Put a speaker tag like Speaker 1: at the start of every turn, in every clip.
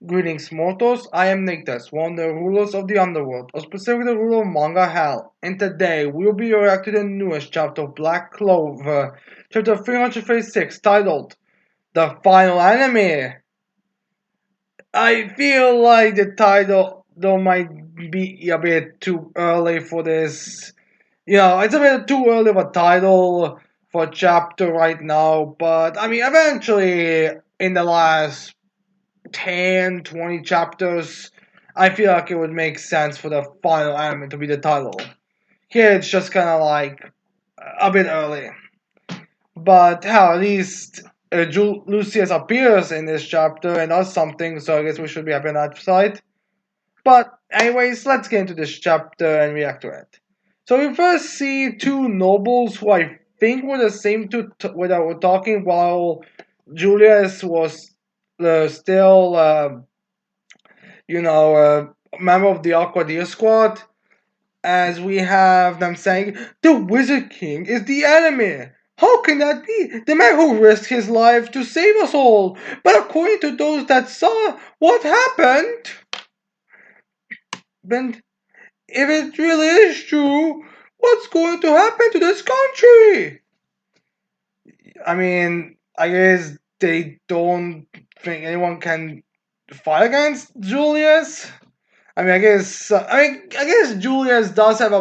Speaker 1: Greetings, mortals. I am Nactus, one of the rulers of the underworld, or specifically the ruler of Manga Hell. And today, we will be reacting to the newest chapter of Black Clover, chapter 336, titled The Final Enemy. I feel like the title, though, might be a bit too early for this. It's a bit too early of a title for a chapter right now, but I mean, eventually, in the last 10, 20 chapters, I feel like it would make sense for the final anime to be the title. Here it's just kind of like a bit early. But hell, at least Lucius appears in this chapter and does something, so I guess we should be happy on that side. But anyways, let's get into this chapter and react to it. So we first see two nobles who I think were the same two that were talking while Julius was still member of the Aquadia squad, as we have them saying, the Wizard King is the enemy. How can that be? The man who risked his life to save us all. But according to those that saw what happened, then if it really is true, what's going to happen to this country? I mean, I guess they don't think anyone can fight against Julius. I guess Julius does have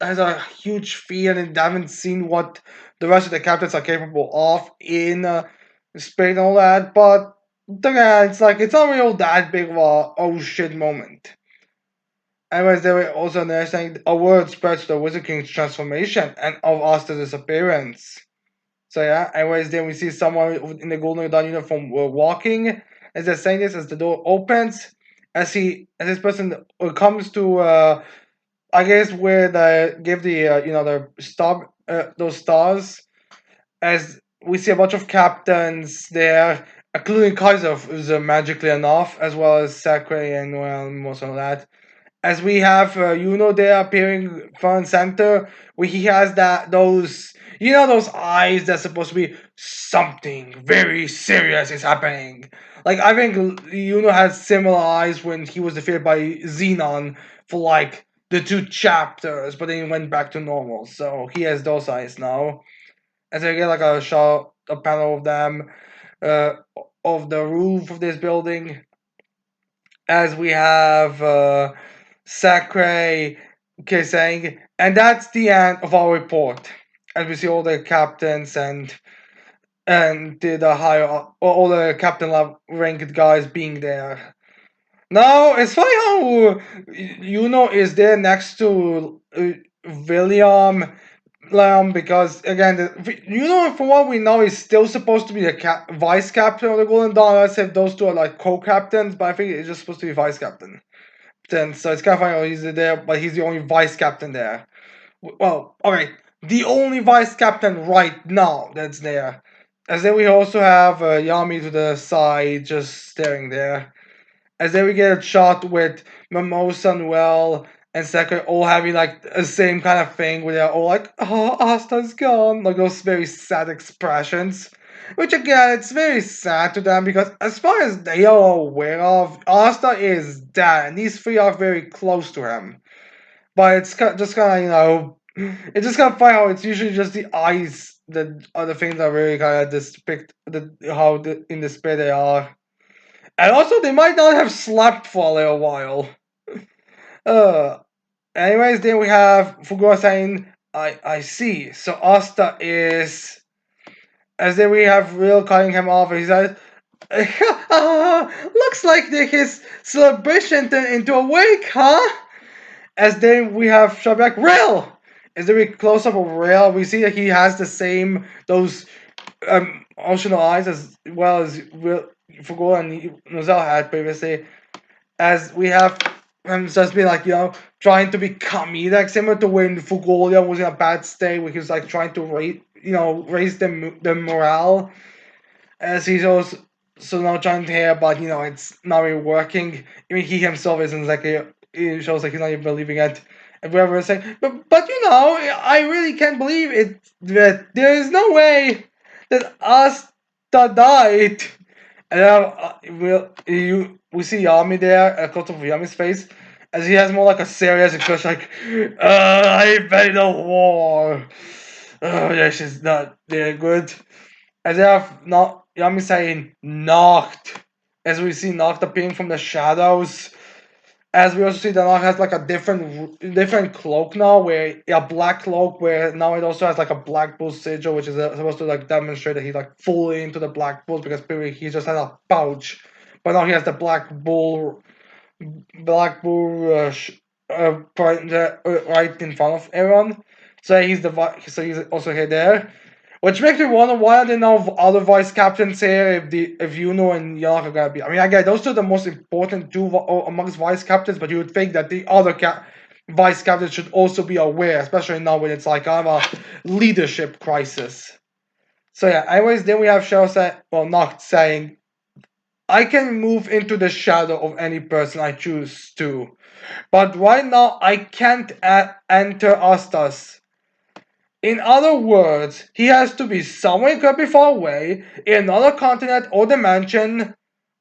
Speaker 1: has a huge feel, and they haven't seen what the rest of the captains are capable of in Spain and all that. But again, it's like it's not really that big of a oh shit moment. Anyways, they were also understanding a word spread to the Wizard King's transformation and of Asta's disappearance. So yeah, anyways, then we see someone in the Golden Dawn uniform walking. As they're saying this, as the door opens, as this person comes to I guess where they give the the star those stars, as we see a bunch of captains there, including Kaiser, who's magically enough, as well as Sakura and well most of that. As we have Yuno there appearing front and center, where he has those eyes that's supposed to be something very serious is happening. Like I think Yuno had similar eyes when he was defeated by Xenon for like the two chapters, but then he went back to normal. So he has those eyes now. As I get like a panel of them, uh, of the roof of this building, as we have Sacre saying, and that's the end of our report. As we see all the captains and the higher all the captain ranked guys being there. Now it's funny how Yuno is there next to William because again, from what we know, is still supposed to be the vice captain of the Golden Dawn. Let's say those two are like co-captains, but I think it's just supposed to be vice captain. Then so it's kind of funny how he's there, but he's the only vice captain there. Well, alright, the only vice captain right now that's there. As then we also have Yami to the side, just staring there. As then we get a shot with Mimosa, Noel, and Sakura all having like the same kind of thing where they're all like, oh, Asta's gone. Like those very sad expressions. Which again, it's very sad to them because as far as they are aware of, Asta is dead and these three are very close to him. But it's just kind of, it's just kind of funny how it's usually just the eyes that are the things that really kind of depict in despair they are. And also, they might not have slept for a little while. Uh, anyways, then we have Fugura saying, I see. So Asta is. As then we have Real cutting him off, and he says, looks like his celebration turned into a wake, huh? As then we have Shabak Real. As then we close up of Real, we see that he has the same, those emotional eyes as well as Fugura and Nozel had previously. As we have him just be like, trying to be comedic, similar to when Fugolia was in a bad state, where he was like trying to raise the morale, as he's also so now trying to hear, but it's not really working. I mean, he himself isn't like it shows like he's not even believing it. And whoever is saying, but I really can't believe it that there is no way that Asta died. And then we see Yami there, a close of Yami's face, as he has more like a serious expression, like, I made a war. Yeah, she's not very good. As they have not Yami saying Nacht, as we see Nacht appearing from the shadows. As we also see that Nacht has like a different cloak now, where a black cloak, where now it also has like a Black Bull sigil, which is supposed to like demonstrate that he's like fully into the Black Bulls, because previously he just had a pouch, but now he has the right in front of everyone. So he's also here there. Which makes me wonder, why are there no other vice captains here if Yuno and Yanaka are gonna be? I mean, again, those two are the most important two amongst vice captains, but you would think that the other vice captains should also be aware, especially now when it's like kind of a leadership crisis. So yeah, anyways, then we have Shell Nacht saying, I can move into the shadow of any person I choose to, but right now I can't enter Astas. In other words, he has to be somewhere incredibly far away, in another continent or dimension,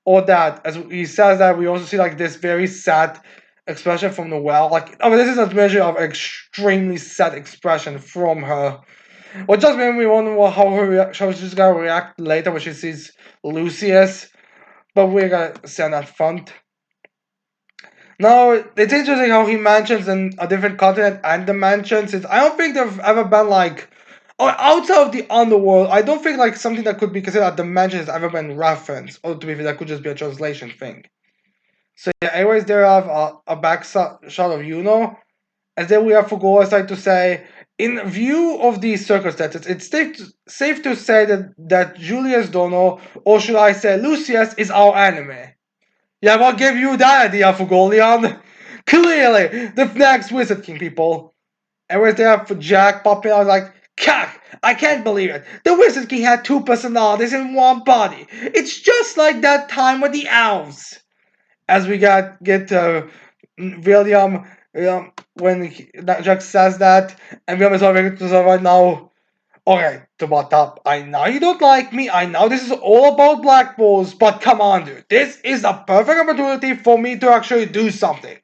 Speaker 1: or that. As he says that, we also see like this very sad expression from Noelle. Like, I mean, this is a measure of extremely sad expression from her. Which just made me wonder how she's gonna react later when she sees Lucius. But we're gonna see on that front. Now, it's interesting how he mentions in a different continent and dimension, since I don't think there've ever been like, or outside of the underworld, I don't think like something that could be considered a dimension has ever been referenced, or to be fair, that could just be a translation thing. So yeah, anyways, there I have a back shot of Yuno, and then we have Fugola side to say, in view of these circumstances, it's safe to say that Julius Dono, or should I say Lucius, is our enemy. Yeah, what gave you that idea, Fugolion? Clearly, the next Wizard King, people. And we're there for Jack popping out like, Cack! I can't believe it. The Wizard King had two personalities in one body. It's just like that time with the elves. As we get William, when Jack says that, and William is already right now. Okay, to butt up. I know you don't like me. I know this is all about Black Bulls, but come on, dude. This is a perfect opportunity for me to actually do something.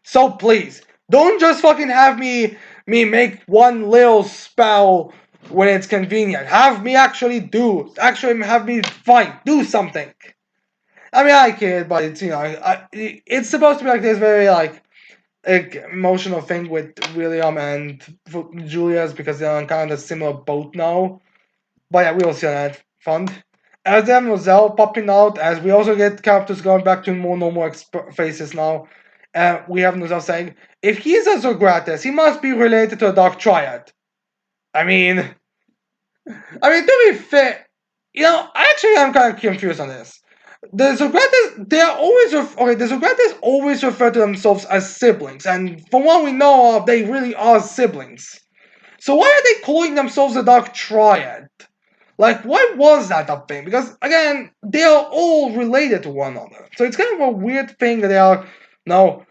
Speaker 1: So please, don't just fucking have me make one little spell when it's convenient. Have me actually have me fight, do something. I mean, I kid, but it's it's supposed to be like this very like emotional thing with William and Julius, because they're on kind of a similar boat now. But yeah, we will see on that fund. As then Roselle popping out, as we also get characters going back to more normal faces now. We have Nozelle saying, if he's a Zogratis, he must be related to a Dark Triad. I mean, to be fair, I actually am kind of confused on this. The Zogratis, they are always the Zogratis always refer to themselves as siblings, and from what we know of, they really are siblings. So why are they calling themselves the Dark Triad? Like, why was that a thing? Because again, they are all related to one another. So it's kind of a weird thing that they are now.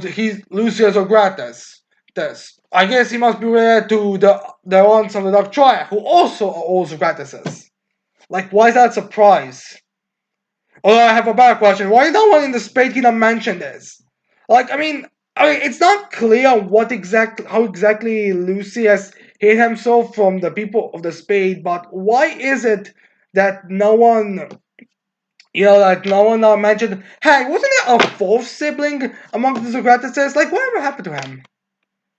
Speaker 1: He's Lucius Ogrates. This. I guess he must be related to the ones on the Dark Triad, who also are all Socrateses. Like, why is that a surprise? Oh, I have a better question. Why is no one in the Spade Kingdom mention this? Like, it's not clear how exactly Lucius hid himself from the people of the Spade, but why is it that no one, mentioned, hey, wasn't there a fourth sibling among the Socrateses? Like, whatever happened to him?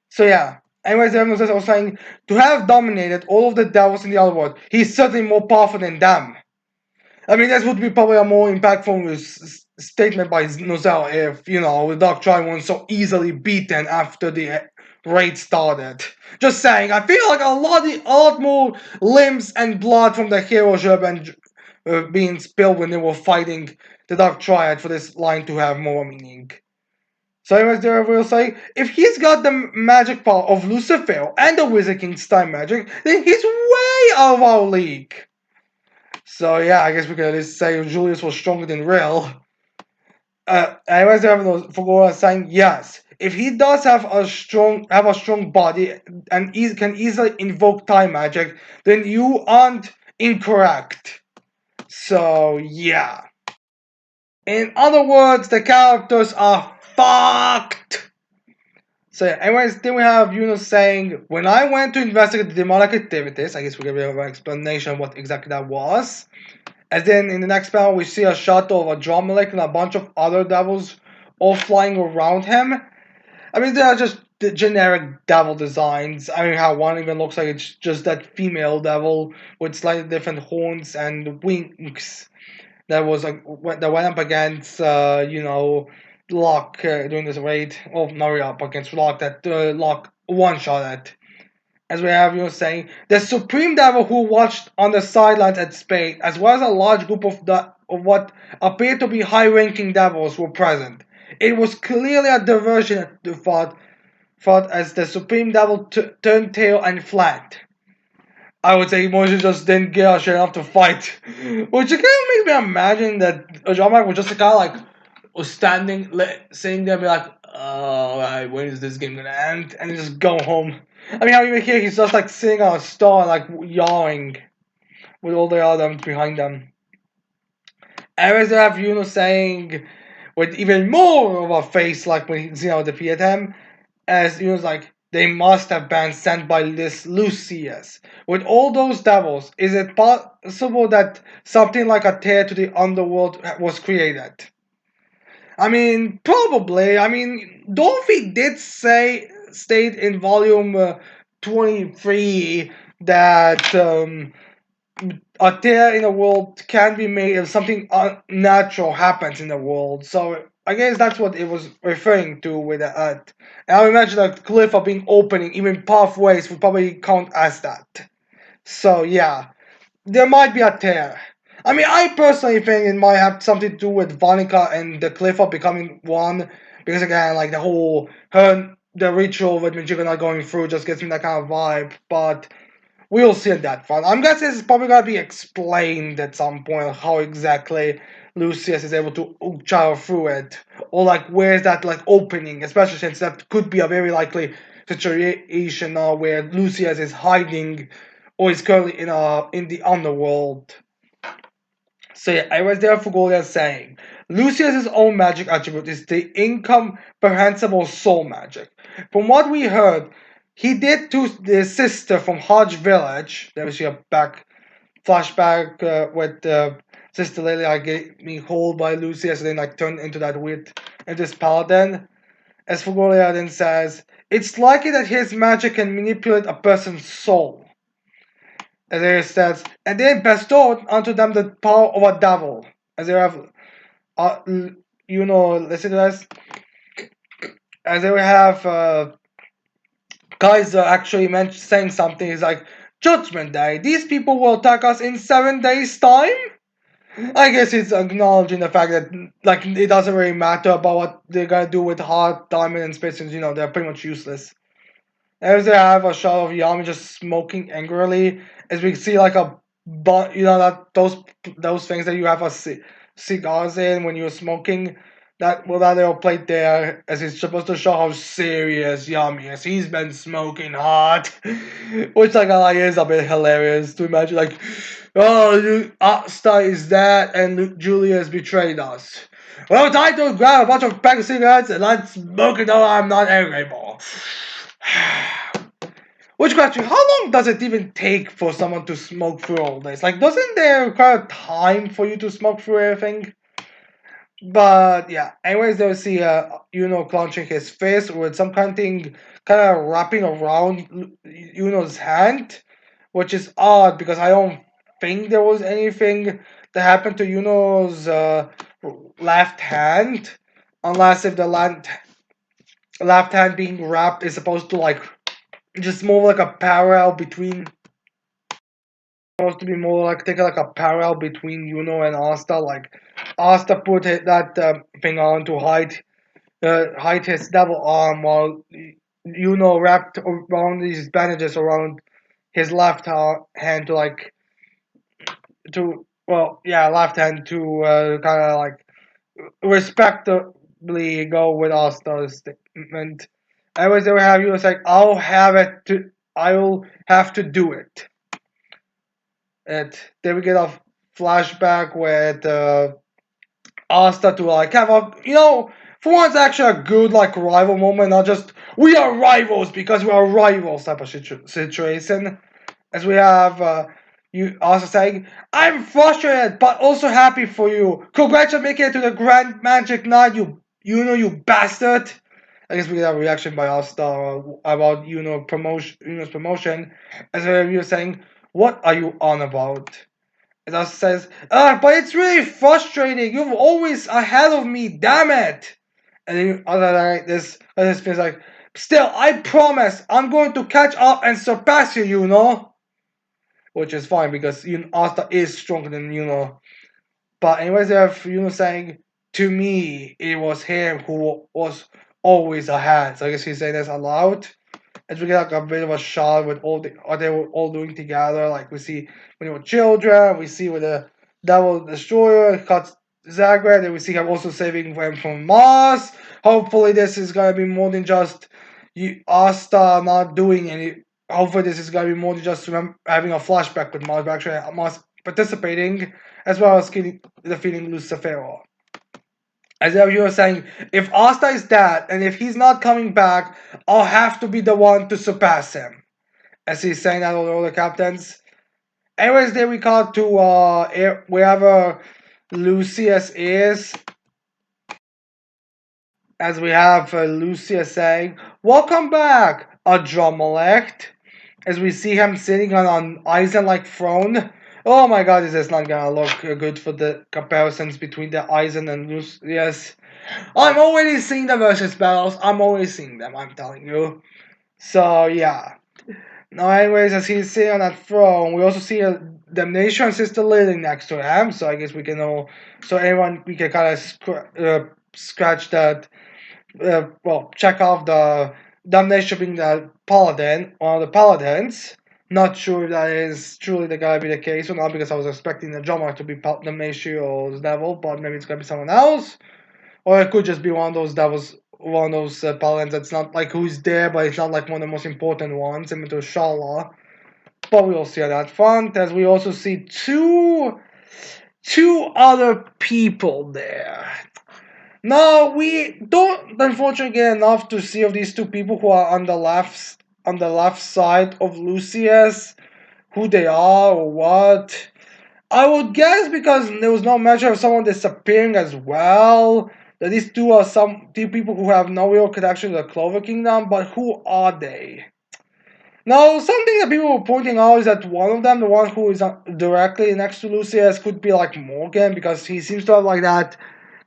Speaker 1: So yeah. Anyways, everyone was saying, to have dominated all of the devils in the other world, he's certainly more powerful than them. I mean, this would be probably a more impactful statement by Nozell if, the Dark Triad wasn't so easily beaten after the raid started. Just saying, I feel like a lot more limbs and blood from the heroes should have been being spilled when they were fighting the Dark Triad for this line to have more meaning. So anyways, there will say, if he's got the magic power of Lucifer and the Wizard King's time magic, then he's way out of our league. So yeah, I guess we can at least say Julius was stronger than Real. Anyways, they have Fugora saying yes. If he does have a strong body and can easily invoke time magic, then you aren't incorrect. So yeah. In other words, the characters are fucked. So, anyways, then we have Yunus saying, when I went to investigate the demonic activities, I guess we give an explanation of what exactly that was. And then in the next panel, we see a shot of a Dromelic and a bunch of other devils all flying around him. I mean, they are just the generic devil designs. I mean, how one even looks like it's just that female devil with slightly different horns and wings that was like that went up against Locke during this raid. Oh, not really up against Locke, that Locke one shot at. As we have saying, the Supreme Devil who watched on the sidelines at Spade, as well as a large group of what appeared to be high-ranking devils were present. It was clearly a diversion at the fought as the Supreme Devil turned tail and fled. I would say Moses just didn't get a shit enough to fight. Which kind of makes me imagine that Ojama was just kind of like was standing, sitting there, be like, alright, when is this game gonna end? And just go home. I mean, how even here he's just like sitting on a stall and like yawing with all the others behind them. And we have saying with even more of a face like when Zeno defeated him, as he was like, they must have been sent by this Lucius. With all those devils, is it possible that something like a tear to the underworld was created? I mean, probably. I mean, Dolphy did state in volume 23 that a tear in the world can be made if something unnatural happens in the world. So I guess that's what it was referring to with the earth. And I imagine a cliff of being opening, even pathways would probably count as that. So yeah, there might be a tear. I mean, I personally think it might have something to do with Vonica and the cliff of becoming one, because again, like the ritual with Majika not going through just gives me that kind of vibe. But we'll see at that front. I'm guessing it's probably gonna be explained at some point how exactly Lucius is able to travel through it, or like where's that like opening, especially since that could be a very likely situation now where Lucius is hiding, or is currently in the underworld. So yeah, I was there for Golia saying Lucius's own magic attribute is the incomprehensible soul magic. From what we heard, he did to the sister from Hodge Village. There was a back flashback with Sister Lily like being hold by Lucius and then like turned into that weird into this paladin. As Fugolia then says, it's likely that his magic can manipulate a person's soul. As it says, and they bestowed unto them the power of a devil. As they have, uh, listen to this. As they have guys actually saying something. Is like Judgment Day. These people will attack us in 7 days' time. I guess it's acknowledging the fact that like it doesn't really matter about what they're gonna do with Heart, Diamond, and Space, since they're pretty much useless. As they have a shot of Yami just smoking angrily, as we see like that those things that you have cigars in when you're smoking. That little plate there, as he's supposed to show how serious Yami is. He's been smoking hot, which like is a bit hilarious to imagine. Like, oh, Asta is that, and Julia has betrayed us. Well, time to grab a bunch of pack of cigarettes and let's smoke it. No, I'm not angry anymore. Which question, how long does it even take for someone to smoke through all this? Like, doesn't there require time for you to smoke through everything? But yeah, anyways, they'll see clenching his fist with some kind of thing kind of wrapping around hand, which is odd because I don't think there was anything that happened to left hand, unless if the left hand being wrapped is supposed to like just more like a parallel between supposed to be more like taking like a parallel between and Asta. Like Asta put that thing on to hide his devil arm, while wrapped around these bandages around his left hand to like left hand to kind of like respectably go with Asta's statement. Anyways, they will have like I'll have to do it. And then we get a flashback with Asta to like have a for once actually a good like rival moment, not just we are rivals because we are rivals type of situation. As we have you also saying, I'm frustrated but also happy for you. Congrats on making it to the Grand Magic Night, you bastard. I guess we get a reaction by Asta about Yuno's promotion. As we are saying, what are you on about? It also says, but it's really frustrating. You're always ahead of me, damn it. And then other like this feels like, still, I promise I'm going to catch up and surpass you. Which is fine because Asta is stronger than But anyways, they have saying, to me, it was him who was always ahead. So I guess he's saying this aloud. As we get like a bit of a shot with all they were all doing together. Like we see when they were children, we see with the Devil Destroyer cuts Zagreb, and we see him also saving them from Mars. Hopefully, this is gonna be more than just Asta not doing any. Hopefully, this is gonna be more than just having a flashback with Mars, but actually Mars participating as well as defeating Lucifero. As if you were saying, if Asta is dead and if he's not coming back, I'll have to be the one to surpass him. As he's saying that all the captains. Anyways, there we got to wherever Lucius is. As we have Lucius saying, welcome back, Adromelect. As we see him sitting on an Eisen-like throne. Oh my god, is this not gonna look good for the comparisons between the Eisen and Lucius? I'm already seeing the versus battles. I'm always seeing them, I'm telling you. So, yeah. Now, anyways, as he's sitting on that throne, we also see a Damnation Sister Lily next to him. So, I guess we can all. So, anyone, we can kind of scratch that. Check off the Damnation being the Paladin, one of the Paladins. Not sure if that is truly gonna be the case or not, because I was expecting the drummer to be Damnation or Devil, but maybe it's gonna be someone else. Or it could just be one of those paladins that's not like who's there, but it's not like one of the most important ones, similar to Shala. But we'll see on that front, as we also see two other people there. Now we don't unfortunately get enough to see of these two people who are on the left side of Lucius, who they are or what. I would guess because there was no mention of someone disappearing as well, that these two are some two people who have no real connection to the Clover Kingdom, but who are they? Now, something that people were pointing out is that one of them, the one who is directly next to Lucius, could be like Morgan, because he seems to have like that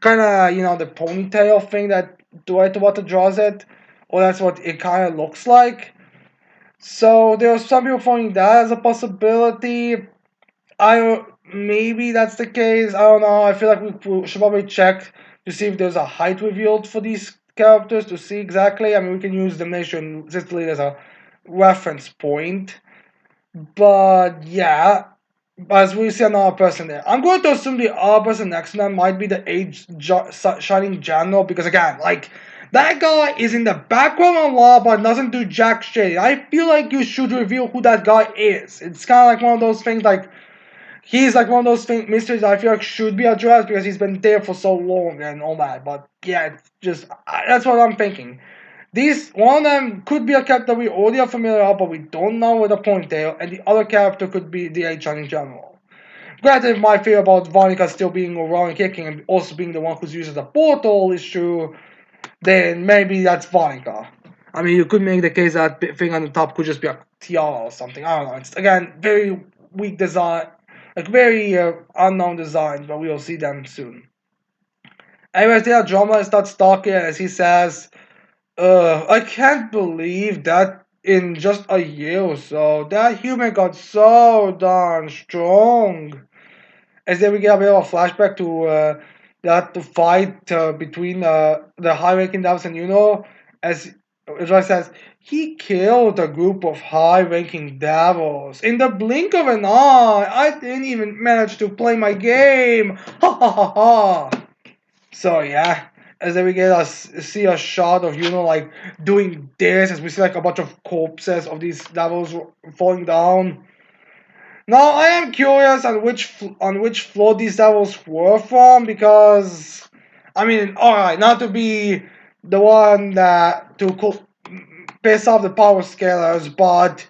Speaker 1: kind of, the ponytail thing that Dwight Water draws it, or that's what it kind of looks like. So there are some people pointing that as a possibility. Maybe that's the case. I don't know. I feel like we should probably check to see if there's a height revealed for these characters to see exactly. I mean, we can use the nation Sicily as a reference point. But yeah, as we see another person there, I'm going to assume the other person next to them might be the Shining General, because again, like that guy is in the background a lot but doesn't do jack shit. I feel like you should reveal who that guy is. It's kind of like one of those things like. He's like one of those mysteries I feel like should be addressed because he's been there for so long and all that. But yeah, it's just that's what I'm thinking. These one of them could be a character we already are familiar with, but we don't know with a ponytail, and the other character could be the H in general. Granted, my fear about Vonica still being around and kicking and also being the one who's using the portal is true, then maybe that's Vonica. I mean, you could make the case that thing on the top could just be a tiara or something. I don't know. It's again very weak design, like very unknown designs, but we'll see them soon. Anyways, the drama starts talking as he says, I can't believe that in just a year or so, that human got so darn strong. As then we get a bit of a flashback to that the fight between the high-ranking devils and as Joy says, he killed a group of high-ranking devils in the blink of an eye. I didn't even manage to play my game. Ha ha ha ha. So yeah, as then we get see a shot of like doing this, as we see like a bunch of corpses of these devils falling down. Now I am curious on which floor these devils were from because, I mean, all right, not to be the one that to piss off the power scalers, but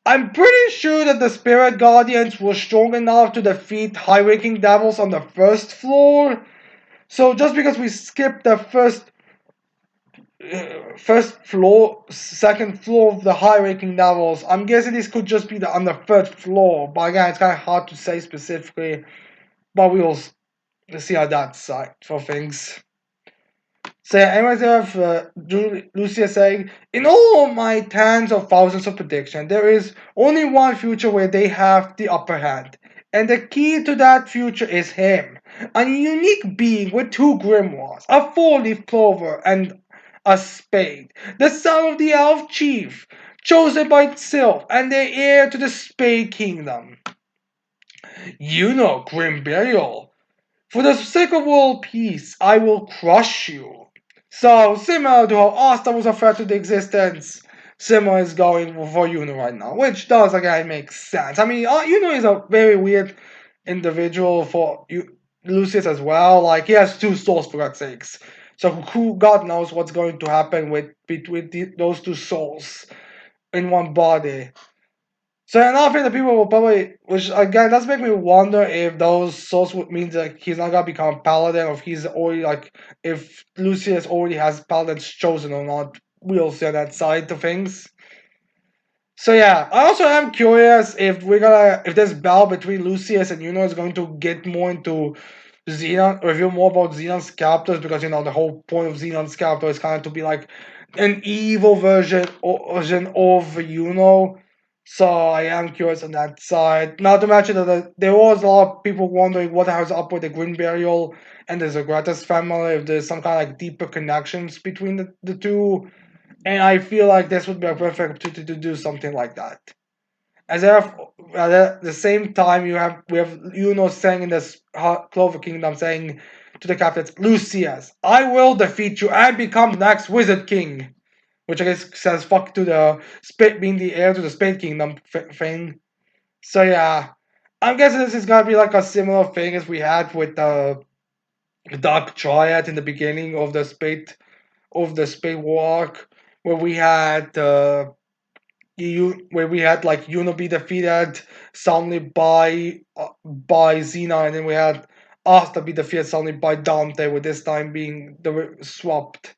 Speaker 1: I'm pretty sure that the spirit guardians were strong enough to defeat high-ranking devils on the first floor. So just because we skipped the first floor, second floor of the high-ranking levels. I'm guessing this could just be on the third floor, but again, it's kind of hard to say specifically. But we will see how that's side for things. So, yeah, anyways, I have Lucia saying, in all of my tens of thousands of predictions, there is only one future where they have the upper hand. And the key to that future is him. A unique being with two grimoires, a four-leaf clover, and a spade. The son of the elf chief, chosen by Sylph, and the heir to the Spade Kingdom. You know, Grim Burial. For the sake of world peace, I will crush you. So, similar to how Asta was a threat to the existence, Sima is going for Yuno right now, which does again make sense. I mean, Yuno is a very weird individual for Lucius as well. Like, he has two souls for God's sakes. So, who God knows what's going to happen with between those two souls in one body. So another thing that people will probably, which again does make me wonder if those souls would mean that he's not gonna become a paladin, or if he's already like if Lucius already has paladins chosen or not. We'll see on that side of things. So yeah, I also am curious if this battle between Lucius and Yuno is going to get more into Xenon, reveal more about Xenon's characters, because the whole point of Xenon's character is kind of to be like an evil version of Yuno. So I am curious on that side. Not to mention that there was a lot of people wondering what the hell's up with the Green Burial and the Zagratas family, if there's some kind of like deeper connections between the two. And I feel like this would be a perfect opportunity to do something like that. As if at the same time we have Yuno saying in this Clover Kingdom saying to the captains, Lucius, I will defeat you and become the next Wizard King. Which I guess says fuck to the being the heir to the Spade Kingdom thing. So yeah, I'm guessing this is gonna be like a similar thing as we had with the Dark Triad in the beginning of the Spade War arc, where we had where we had like Yuno be defeated soundly by Xena, and then we had Asta be defeated soundly by Dante, with this time being the swapped.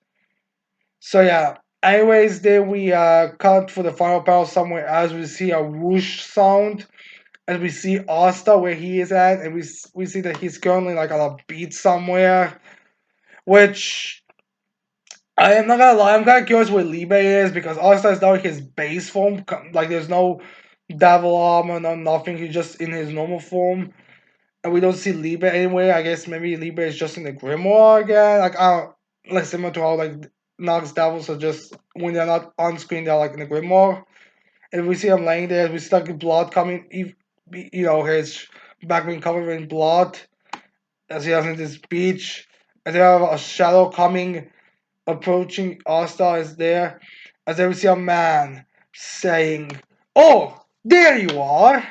Speaker 1: So yeah. Anyways, then we cut for the final battle somewhere as we see a whoosh sound, and we see Asta where he is at, and we see that he's currently like on a beach somewhere, which I am not gonna lie, I'm kind of curious where Libe is, because Asta is now in his base form. Like, there's no devil armor, no nothing. He's just in his normal form, and we don't see Libe anywhere. I guess maybe Libe is just in the Grimoire again. Like, I don't, like similar to how like Nox devils are just when they're not on screen, they're like in the Grimoire. And we see him laying there. We see like blood coming. His back being covered in blood as he has in this beach. And they have a shadow coming approaching Asta is there, as they see a man saying, "Oh, there you are!"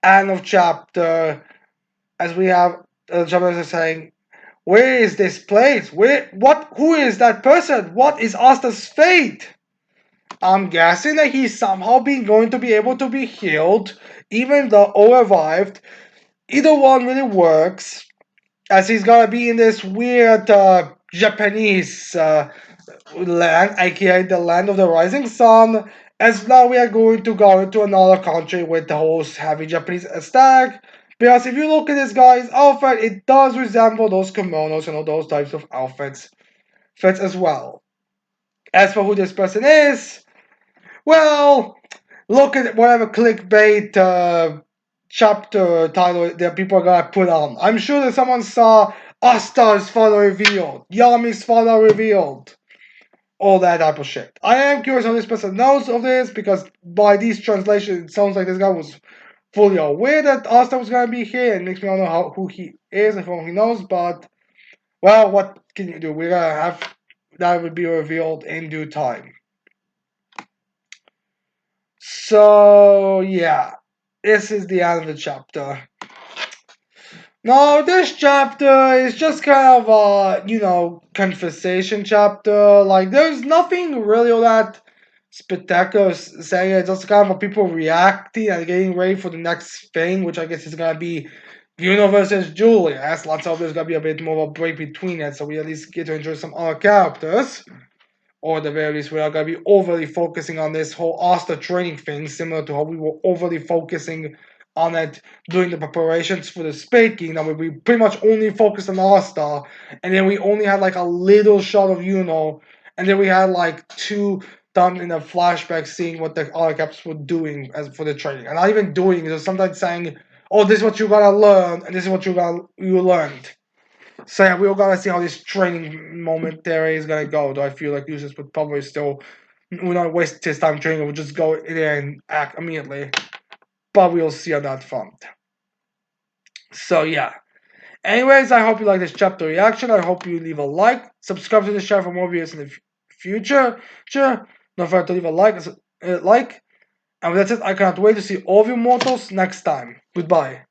Speaker 1: End of chapter. As we have chapter is saying, "Where is this place? Where? What? Who is that person? What is Asta's fate?" I'm guessing that he's somehow been going to be able to be healed, even though or revived. Either one really works, as he's gonna be in this weird Japanese land, aka the land of the rising sun, as now we are going to go into another country with the whole heavy Japanese aesthetic. Because if you look at this guy's outfit, it does resemble those kimonos and all those types of outfits fits as well. As for who this person is, well, look at whatever clickbait chapter title that people are gonna put on. I'm sure that someone saw Astar's father revealed, Yami's father revealed, all that type of shit. I am curious how this person knows of this, because by these translations, it sounds like this guy was fully aware that Asta was gonna be here, and makes me not know who he is and who he knows. But well, what can you do? We're gonna have that will be revealed in due time. So yeah. this is the end of the chapter. No, this chapter is just kind of conversation chapter. Like, there's nothing really all that spectacular saying. It's just kind of people reacting and getting ready for the next thing, which I guess is gonna be Juno versus Julia. As lots of there's gonna be a bit more of a break between it, so we at least get to enjoy some other characters. Or at the very least, we are going to be overly focusing on this whole Asta training thing, similar to how we were overly focusing on it during the preparations for the Spade Kingdom, where we pretty much only focused on Asta, and then we only had like a little shot of Yuno, and then we had like two done in a flashback seeing what the other caps were doing as for the training. And not even doing, just sometimes saying, oh, this is what you gotta learn, and this is what you learned. So yeah, we all gotta see how this training momentary is gonna go. Do I feel like users would probably still will not waste his time training, we'll just go in there and act immediately. But we'll see on that front. So yeah. Anyways, I hope you like this chapter reaction. I hope you leave a like, subscribe to the channel for more videos in the future. Sure. Don't forget to leave a like. And with that said, I cannot wait to see all of you mortals next time. Goodbye.